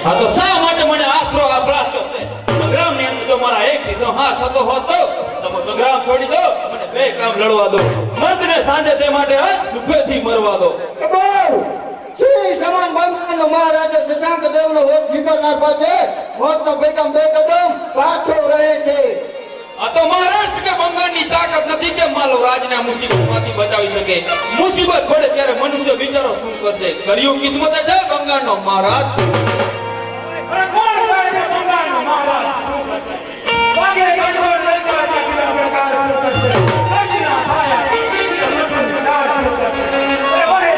હા તો શા માટે મને આશરો આ પ્રાપ્ત છે? સંગ્રામ ની અંદર જો મારા એક હિસ્સો હાથ થતો હોત તો તમે સંગ્રામ છોડી દો, મને બે કામ લડવા દો. મર્દને સાંજે તે માટે સુખેથી મરવા દો. શ્રી સમાન બંગાળનો મહારાજા શશાંક દેવનો હોત સ્વીકારનાર પાસે મોતનો બેકામ બે કદમ પાછો રહે છે. આ તો મહારાષ્ટ્ર કે બંગાળની તાકાત નથી કે માલો રાજને મુસીબતમાંથી બચાવી શકે. મુસીબત પડે ત્યારે મનુષ્ય વિચારો શું કરશે? કર્યું કિસ્મત છે બંગાળનો મહારાજ. અરે કોણ કહે છે બંગાળનો મહારાજ શું કરશે? વાગે કંઠોળ લલકારા પીળા પ્રકાર શું કરશે? કશના ખાયા સીધી મસૂર દાળ શું કરશે? અરે વહે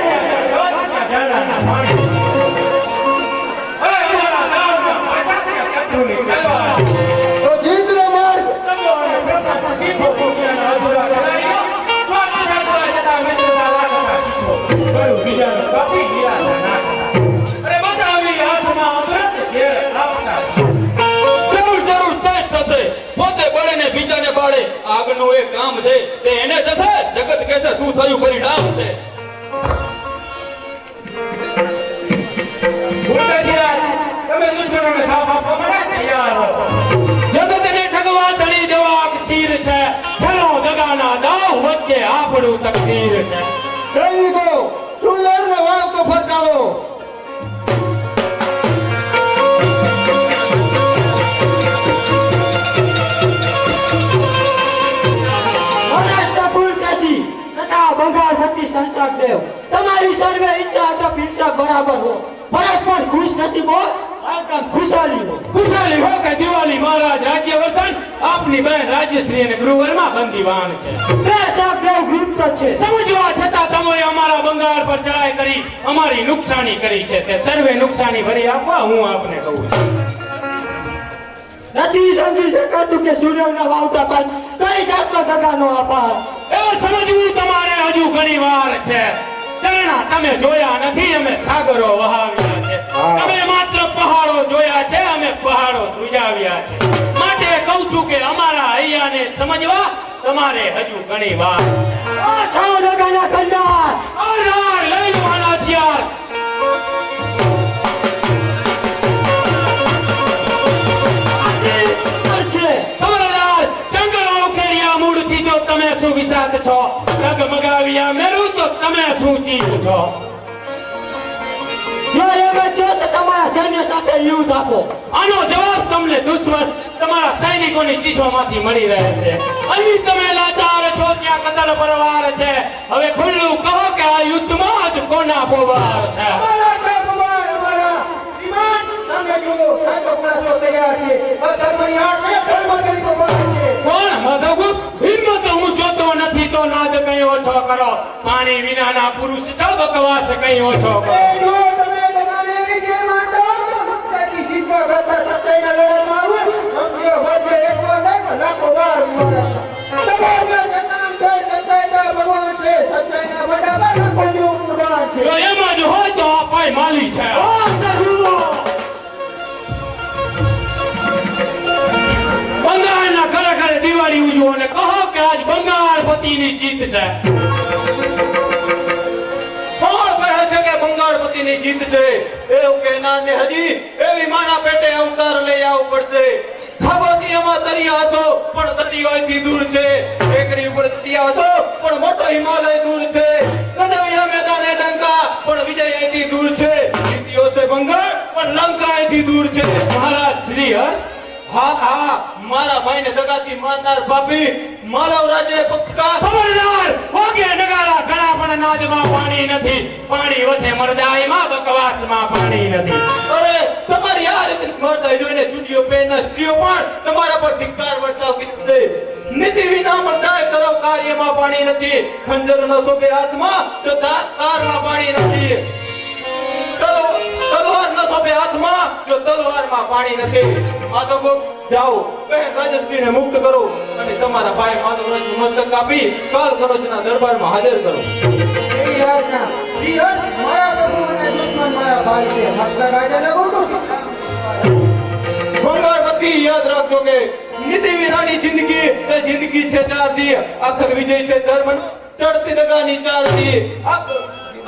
રોજના ઝરણાના પાણી. અરે મારા ગામના પાછાથી શત્રુની તલવાર. તો જીતનો માર્ગ તમો અને પ્રપંચ સીધો દુનિયાના અધૂરા કરાયો. સ્વાર્થ સાધવા જતા મિત્રતા રાખતા શીખો. કયું બીજાનો કાપી નિરાશા ના કરતા. અરે બચાવી હાથમાં અમૃત ઝેર આપતા જરૂર જરૂર તે જ થશે. પોતે બળે ને બીજાને બાળે આગનું એ કામ છે તે એને થશે. જગત કહેશે શું થયું પરિણામ છે. તમે દુશ્મનોને થાપ આપવા માટે તૈયાર હો. જગતને ઠગવા ધણી દેવા અક્ષીર છે. ચલો દગાના દાવ વચ્ચે આપણું તકદીર છે. સૈનિકો સુંદરને વાવ તો ફરકાવો. મહારાષ્ટ્ર પુલકેશી તથા બંગાળ વતી સંસાર દેવ તમારી સર્વે ઈચ્છા હતા પીરસા બરાબર હો. પરસ્પર ખુશ નસીબ હો, આમ ખુશાલી હો. ખુશાલી હો કે દિવાળી મહારાજ રાજ્યવર્ધન આપની બહેન રાજ્યશ્રી અને ગૃહવરમાં બંદીવાન છે. બે સાહેબ દેવ ગુપ્ત છે. સમજવા છતાં તમે અમારા બંગાળ પર ચડાઈ કરી અમારી નુકસાની કરી છે. તે સર્વે નુકસાની ભરી આપવા હું આપને કહું છું. નથી સમજી શકાતું કે સૂર્યના વાવટા પાસ કઈ જાતનો દગાનો આપાર. એ સમજવું તમારે હજુ ઘણી વાર છે. ચરણા તમે જોયા નથી, અમે સાગરો વહાવ્યા છે. તમે માત્ર પહાડો જોયા છે, અમે પહાડો ધ્રુજાવ્યા છે. માટે કહું છું કે અમારા હૈયાને સમજવા તમારે હજુ ઘણી વાર છે. આ છાવ દગાના કંડાર અરાર લઈ લો આના હથિયાર. ખબરદાર, જંગલો ઉખેડ્યા મૂળથી જો તમે શું વિષાદ છો. ડગમગાવ્યા મેરું તો તમે શું ચીજ છો. જો રેવા છો તો તમારા સૈન્ય સાથે યુદ્ધ આપો. આનો જવાબ તમને દુશ્મન તમારા સૈનિકોની ચીસોમાંથી મળી રહે છે. અહીં તમે લાચાર છો, ત્યાં કતલ પરવાર છે. હવે ખુલ્લું કહો કે આ યુદ્ધમાં જ કોના પોવાર છે. અમારા કામમાં અમારા શ્રીમાન સામે જુઓ. સાચો ખુલાસો તૈયાર છે. અધર્મની આડે ધર્મ તરીકે બોલે છે. કોણ મધુગુપ્ત? હિંમત હું જોતો નથી તો નાદ કઈ ઓછો કરો. પાણી વિનાના પુરુષ છો તો કવાસ કઈ ઓછો કરો. એ જો તમે દગાને વિજય માંડો તો મુક્તાથી જીતવા કરતા સચ્ચાઈના લડાઈમાં આવો. સમજ્યો ભરજે એકવાર નહીં લાખો વાર મારા. તમારા સન્માન છે, સચ્ચાઈના ભગવાન છે. સચ્ચાઈના વડામાં લાખો જેવું કુરબાન છે. જો એમ જ હોય તો આ પાય માલી છે. બંગાળના ઘરે ઘરે દિવાળી ઉજવો અને કહો કે આજ બંગાળ પતિની જીત છે. કોણ કહે છે કે બંગાળ પતિની જીત છે? એવું કહેનાર ને હજી એવી માના પેટે અવતાર લઈ આવવું પડશે. ખાબોચિયામાં દરિયા હશો પણ દરિયોથી દૂર છે. ટેકરી ઉપર દરિયા હશો પણ મોટો હિમાલય દૂર છે. કદમિયા મેદાને ડંકા પણ વિજય અહીંથી દૂર છે. જીત્યો છે બંગાળ પણ લંકા અહીંથી દૂર છે. મહારાજ શ્રી હર્ષ, હા હા, મારા ભાઈને દગાથી મારનાર પાપી માનવ રાજ્ય પક્ષકાર. ખબરદાર, વાગે નગારા ઘણા પણ નાદમાં પાણી નથી. પાણી વચ્ચે મરદાઈમાં બકવાસમાં પાણી નથી. અરે તમારી આ રીતે મરદાઈ જોઈને ચૂડીઓ પહેરનાર સ્ત્રીઓ પણ તમારા પર ધિક્કાર વરસાવતી છે. નીતિ વિના મરદાઈ કરો કાર્યમાં પાણી નથી. ખંજર ન શોભે હાથમાં તો તારમાં પાણી નથી. તલવાર ન શોભે હાથમાં તો તલવારમાં પાણી નથી. આ તો જાઓ, બહેન રાજશ્રીને મુક્ત કરો અને તમારા ભાઈ માધવરાજનું મસ્તક કાપી કાલ કરોજના દરબારમાં હાજર કરો. એવી આજ્ઞા. શ્રી હર્ષ મારા પ્રભુ અને દુશ્મન મારા ભાઈ છે. મસ્તક આજે લગોટું છું. બંગાળપતિ યાદ રાખજો કે નીતિ વિનાની જિંદગી તે જિંદગી છે ચારથી. આખર વિજય છે ધર્મ ચડતી દગાની ચારથી.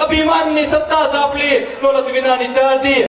અભિમાનની સત્તા સાંભળી દોલત વિનાની ચારથી.